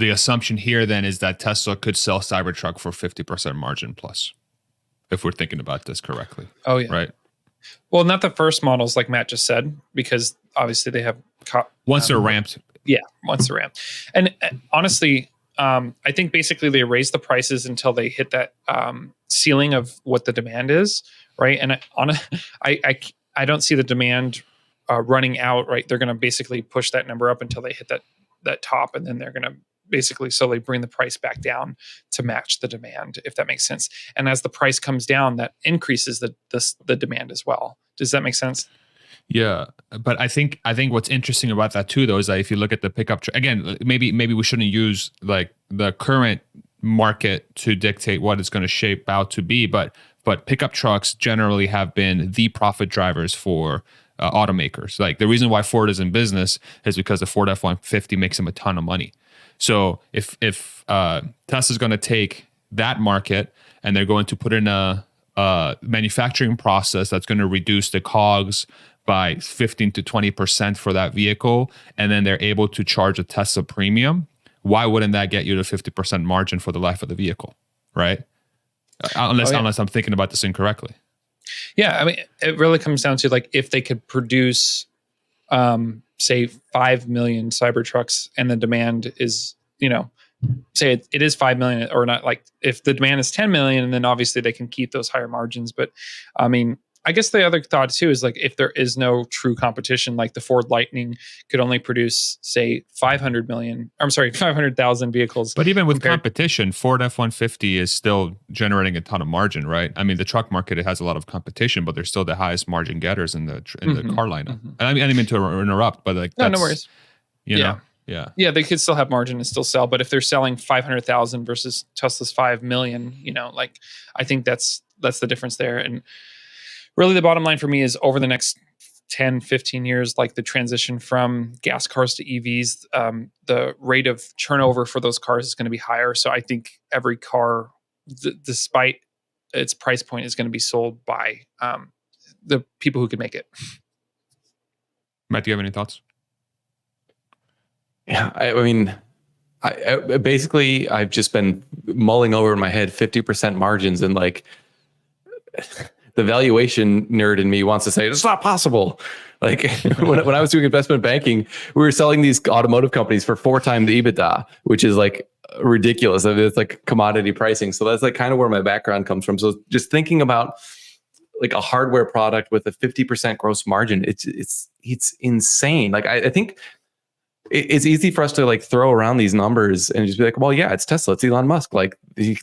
the assumption here then is that Tesla could sell Cybertruck for 50% margin plus, if we're thinking about this correctly. Oh yeah. Right. Well, not the first models like Matt just said, because obviously they have once they're ramped. Yeah, once they're ramped. And honestly, I think basically they raise the prices until they hit that ceiling of what the demand is, right? And I don't see the demand running out, right? They're going to basically push that number up until they hit that top, and then they're going to basically slowly bring the price back down to match the demand, if that makes sense. And as the price comes down, that increases the demand as well. Does that make sense? Yeah, but I think what's interesting about that too, though, is that if you look at the pickup again, maybe we shouldn't use like the current market to dictate what it's going to shape out to be, but pickup trucks generally have been the profit drivers for automakers. Like the reason why Ford is in business is because the Ford F-150 makes them a ton of money. So if Tesla's going to take that market and they're going to put in a manufacturing process that's going to reduce the COGS by 15 to 20% for that vehicle, and then they're able to charge a Tesla premium, why wouldn't that get you to 50% margin for the life of the vehicle, right? Unless I'm thinking about this incorrectly. Yeah, I mean, it really comes down to like if they could produce, say, 5 million Cybertrucks, and the demand is, say it is 5 million or not. Like if the demand is 10 million, then obviously they can keep those higher margins. But I mean, I guess the other thought too is like if there is no true competition, like the Ford Lightning could only produce, say, 500,000 vehicles. But even with competition, Ford F-150 is still generating a ton of margin, right? I mean, the truck market, it has a lot of competition, but they're still the highest margin getters in the car lineup. And I didn't mean to interrupt, but like no worries. You know, yeah, they could still have margin and still sell. But if they're selling 500,000 versus Tesla's 5 million, like I think that's the difference there. And really the bottom line for me is over the next 10, 15 years, like the transition from gas cars to EVs, the rate of turnover for those cars is going to be higher. So I think every car, despite its price point, is going to be sold by the people who can make it. Matt, do you have any thoughts? Yeah, I mean, basically, I've just been mulling over in my head 50% margins, and like the valuation nerd in me wants to say it's not possible. Like when I was doing investment banking, we were selling these automotive companies for 4 times the EBITDA, which is like ridiculous. I mean, it's like commodity pricing. So that's like kind of where my background comes from. So just thinking about like a hardware product with a 50% gross margin, it's insane. Like I think it's easy for us to like throw around these numbers and just be like, well, yeah, it's Tesla, it's Elon Musk. Like the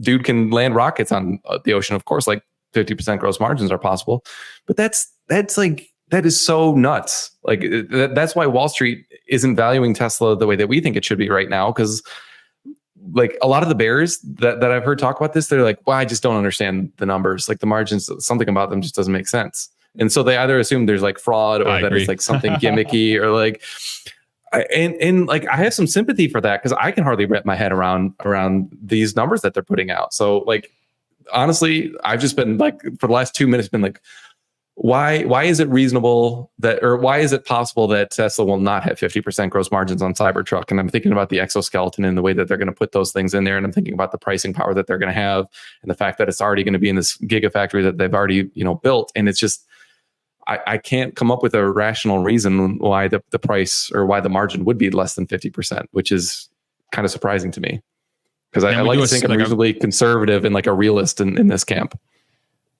dude can land rockets on the ocean. Of course, like 50% gross margins are possible, but that is so nuts. Like that's why Wall Street isn't valuing Tesla the way that we think it should be right now. Cause like a lot of the bears that I've heard talk about this, they're like, well, I just don't understand the numbers. Like the margins, something about them just doesn't make sense. And so they either assume there's like fraud or that it's like something gimmicky or like, and like I have some sympathy for that because I can hardly wrap my head around these numbers that they're putting out. So like, honestly, I've just been like for the last 2 minutes been like, why is it reasonable that, or why is it possible that Tesla will not have 50% gross margins on Cybertruck? And I'm thinking about the exoskeleton and the way that they're going to put those things in there. And I'm thinking about the pricing power that they're going to have and the fact that it's already going to be in this gigafactory that they've already, built. And it's just, I can't come up with a rational reason why the price or why the margin would be less than 50%, which is kind of surprising to me. Because I like to think I'm reasonably conservative and like a realist in this camp.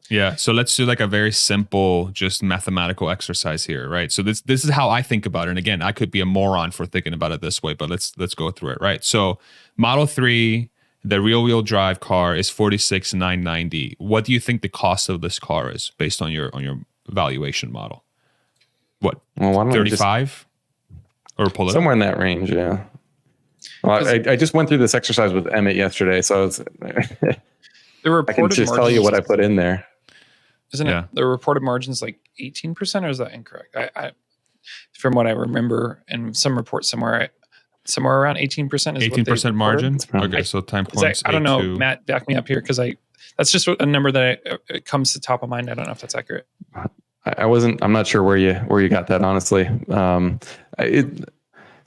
Yeah. So let's do like a very simple, just mathematical exercise here, right? So this is how I think about it. And again, I could be a moron for thinking about it this way, but let's go through it, right? So Model 3, the rear-wheel drive car is $46,990. What do you think the cost of this car is based on your valuation model? What? Well, 35 or pull it somewhere up? In that range, yeah. Well, I just went through this exercise with Emmett yesterday, so it's I can just tell you what I put in there. Isn't it the reported margins like 18%, or is that incorrect? I from what I remember in some report somewhere around 18% is 18% margin. Okay, so 10 points. I don't know, Matt, back me up here because that's just a number that it comes to top of mind. I don't know if that's accurate. I'm not sure where you got that, honestly.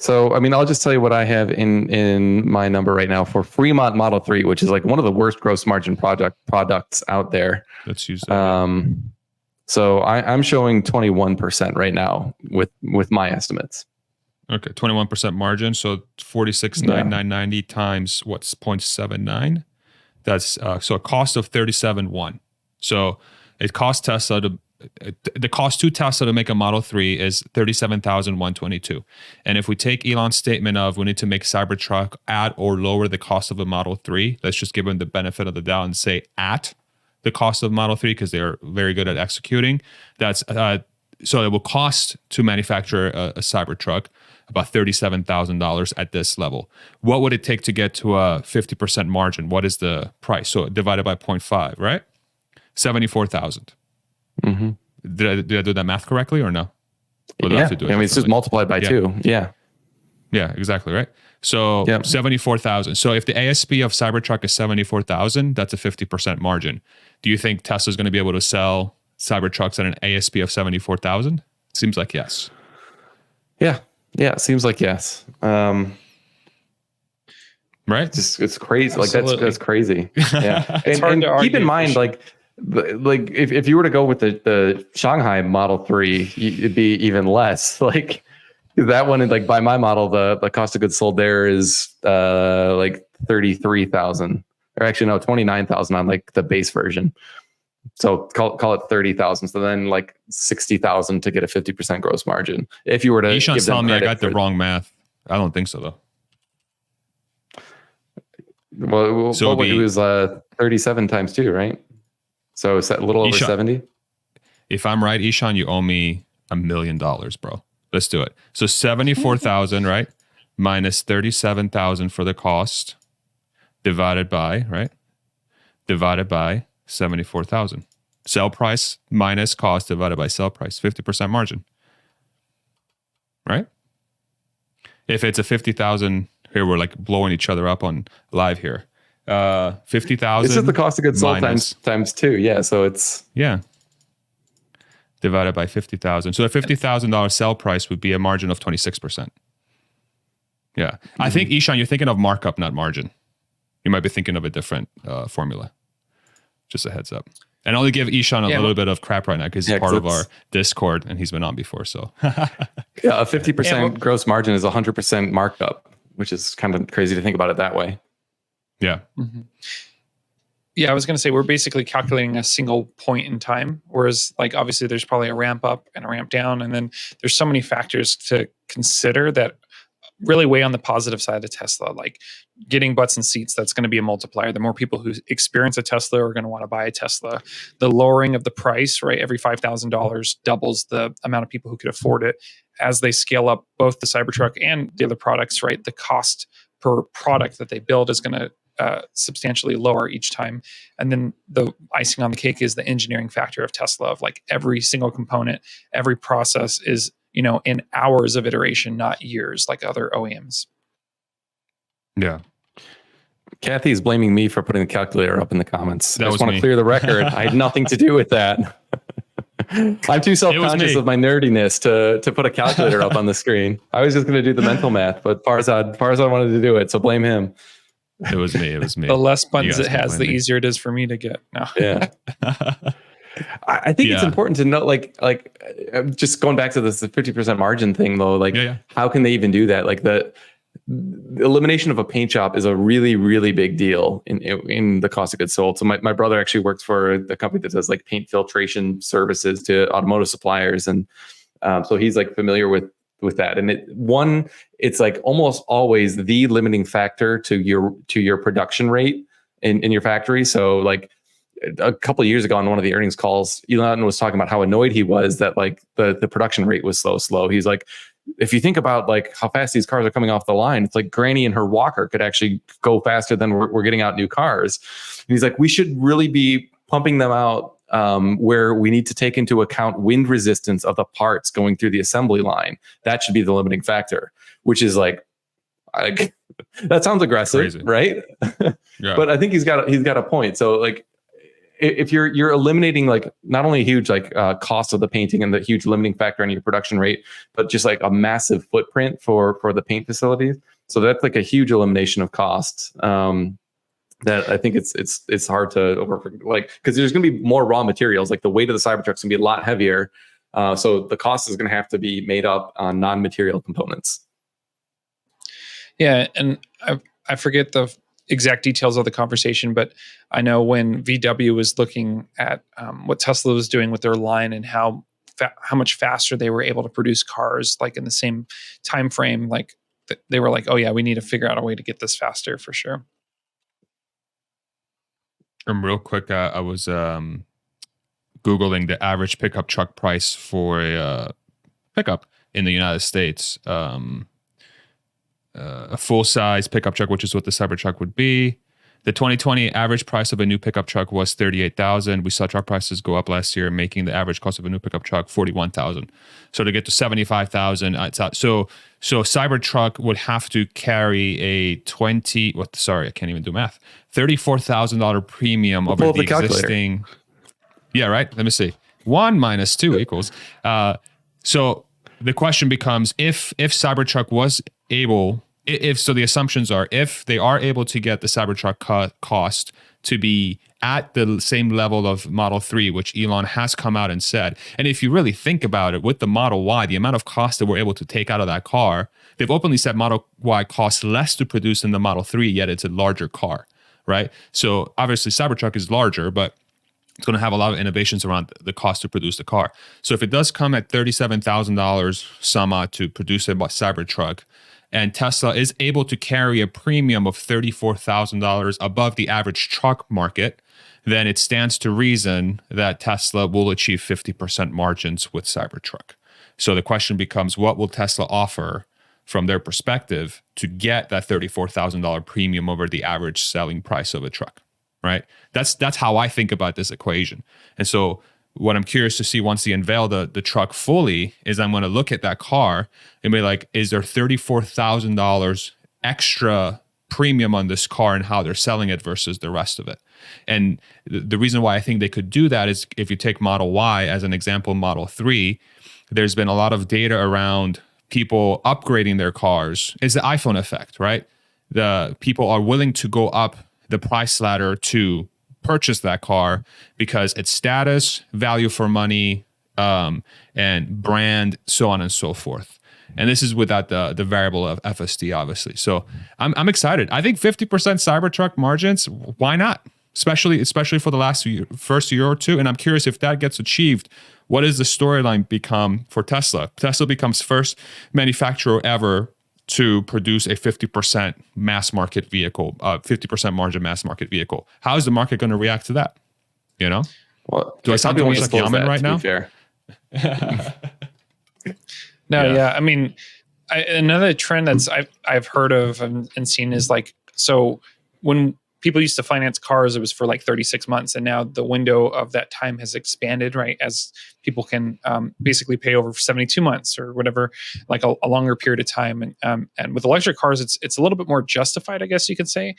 So, I mean, I'll just tell you what I have in my number right now for Fremont Model 3, which is like one of the worst gross margin products out there. Let's use that. So I'm showing 21% right now with my estimates. Okay, 21% margin. So 46,990 times what's 0.79. That's so a cost of 37,1. So it costs Tesla to the cost to Tesla to make a Model 3 is 37,122. And if we take Elon's statement of we need to make Cybertruck at or lower the cost of a Model 3, let's just give him the benefit of the doubt and say at the cost of Model 3 because they're very good at executing. That's so it will cost to manufacture a Cybertruck about $37,000 at this level. What would it take to get to a 50% margin? What is the price? So divided by 0.5, right? 74,000. Mm-hmm. Did I do that math correctly or no? We'll Yeah, have to do it I mean, it's just multiplied by 2. Yeah. Yeah, exactly, right? So 74,000. So if the ASP of Cybertruck is 74,000, that's a 50% margin. Do you think Tesla's going to be able to sell Cybertrucks at an ASP of 74,000? Seems like yes. Yeah, it seems like yes. Right? It's crazy. Absolutely. Like that's crazy. Yeah. It's hard to keep argue in for mind, sure. like if you were to go with the Shanghai Model 3, it'd be even less. Like that one, like by my model, the cost of goods sold there is like 33,000, or actually no, 29,000 on like the base version. So call it 30,000. So then like 60,000 to get a 50% gross margin. If you were to Ishan's give them telling me I credit got the wrong math. I don't think so though. Well, So it was 37 times 2, right? So it's a little over Ishan, 70. If I'm right, Ishan, you owe me $1 million, bro. Let's do it. So 74,000, right? Minus 37,000 for the cost divided by, right? Divided by 74,000. Sell price minus cost divided by sell price, 50% margin. Right? If it's a 50,000, here we're like blowing each other up on live here. 50,000. This is the cost of goods sold times 2. Yeah, so it's divided by 50,000. So a $50,000 sell price would be a margin of 26%. Yeah. Mm-hmm. I think, Ishan, you're thinking of markup, not margin. You might be thinking of a different formula. Just a heads up. And I'll give Ishan a little bit of crap right now because he's part of our Discord and he's been on before. So a 50% gross margin is 100% markup, which is kind of crazy to think about it that way. Yeah. Mm-hmm. Yeah, I was going to say we're basically calculating a single point in time, whereas like obviously there's probably a ramp up and a ramp down, and then there's so many factors to consider that really weigh on the positive side of Tesla, like getting butts and seats. That's going to be a multiplier. The more people who experience a Tesla are going to want to buy a Tesla. The lowering of the price, right? Every $5,000 doubles the amount of people who could afford it. As they scale up both the Cybertruck and the other products, right? The cost per product that they build is going to substantially lower each time. And then the icing on the cake is the engineering factor of Tesla, of like every single component, every process is, in hours of iteration, not years like other OEMs. Yeah. Kathy's blaming me for putting the calculator up in the comments. I just want to me. clear the record. I had nothing to do with that. I'm too self-conscious of my nerdiness to put a calculator up on the screen. I was just going to do the mental math, but Farzad wanted to do it, so blame him. It was me. The less buttons it has, the easier it is for me to get. No. Yeah. I think it's important to know, like just going back to this 50% margin thing, though. Like, how can they even do that? Like the elimination of a paint job is a really, really big deal in the cost of goods sold. So my brother actually works for the company that does like paint filtration services to automotive suppliers, and so he's like familiar with that. And it's like almost always the limiting factor to your production rate in your factory. So like a couple of years ago on one of the earnings calls, Elon was talking about how annoyed he was that like the production rate was so slow. He's like, if you think about like how fast these cars are coming off the line, it's like Granny and her walker could actually go faster than we're getting out new cars. And he's like, we should really be pumping them out where we need to take into account wind resistance of the parts going through the assembly line. That should be the limiting factor, which is like that sounds aggressive, crazy, right? Yeah. But I think he's got a point. So like, if you're eliminating like not only a huge like cost of the painting and the huge limiting factor on your production rate, but just like a massive footprint for the paint facilities. So that's like a huge elimination of costs. That I think it's hard to over, like, because there's going to be more raw materials. Like the weight of the Cybertruck's going to be a lot heavier, so the cost is going to have to be made up on non-material components. Yeah, and I forget the exact details of the conversation, but I know when VW was looking at what Tesla was doing with their line and how much faster they were able to produce cars, like in the same time frame, like they were like, oh yeah, we need to figure out a way to get this faster for sure. Real quick, I was Googling the average pickup truck price for a pickup in the United States. A full-size pickup truck, which is what the Cybertruck would be. The 2020 average price of a new pickup truck was $38,000. We saw truck prices go up last year, making the average cost of a new pickup truck $41,000. So to get to $75,000, so Cybertruck would have to carry a $34,000 premium over the existing. Yeah, right. Let me see. 1 minus 2 equals. So the question becomes, if Cybertruck was able, so the assumptions are, if they are able to get the Cybertruck cost to be at the same level of Model 3, which Elon has come out and said, and if you really think about it, with the Model Y, the amount of cost that we're able to take out of that car, they've openly said Model Y costs less to produce than the Model 3, yet it's a larger car, right? So obviously Cybertruck is larger, but it's going to have a lot of innovations around the cost to produce the car. So if it does come at $37,000 some odd to produce a Cybertruck, and Tesla is able to carry a premium of $34,000 above the average truck market, then it stands to reason that Tesla will achieve 50% margins with Cybertruck. So the question becomes, what will Tesla offer from their perspective to get that $34,000 premium over the average selling price of a truck, right? That's how I think about this equation. And so what I'm curious to see once they unveil the truck fully is I'm going to look at that car and be like, is there $34,000 extra premium on this car and how they're selling it versus the rest of it? And the reason why I think they could do that is, if you take Model Y as an example, Model 3, there's been a lot of data around people upgrading their cars. It's the iPhone effect, right? The people are willing to go up the price ladder to purchase that car because it's status, value for money, and brand, so on and so forth. And this is without the variable of FSD, obviously. So I'm excited. I think 50% Cybertruck margins, why not? Especially for the first year or two. And I'm curious, if that gets achieved, what does the storyline become for Tesla? Tesla becomes first manufacturer ever to produce a 50% mass market vehicle, 50% margin mass market vehicle. How is the market going to react to that? You know? Well, do I sound too much like Yaman right now? Fair. Yeah. I mean, another trend that's I've heard of and seen is like, so when people used to finance cars, it was for like 36 months. And now the window of that time has expanded, right? As people can basically pay over 72 months or whatever, like a longer period of time. And with electric cars, it's a little bit more justified, I guess you could say,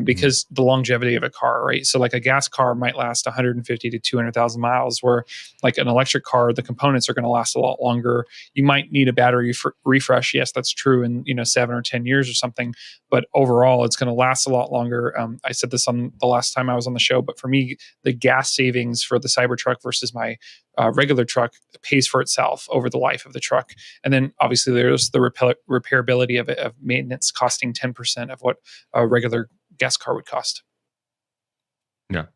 because the longevity of a car, right? So like a gas car might last 150 to 200,000 miles, where like an electric car, the components are going to last a lot longer. You might need a battery refresh. Yes, that's true in 7 or 10 years or something. But overall, it's going to last a lot longer. I said this on the last time I was on the show, but for me, the gas savings for the Cybertruck versus my regular truck pays for itself over the life of the truck. And then obviously there's the repairability of maintenance costing 10% of what a regular gas car would cost. Yeah.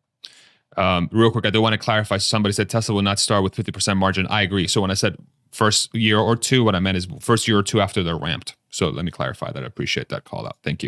Real quick, I do want to clarify. Somebody said Tesla will not start with 50% margin. I agree. So when I said first year or two, what I meant is first year or two after they're ramped. So let me clarify that. I appreciate that call out. Thank you.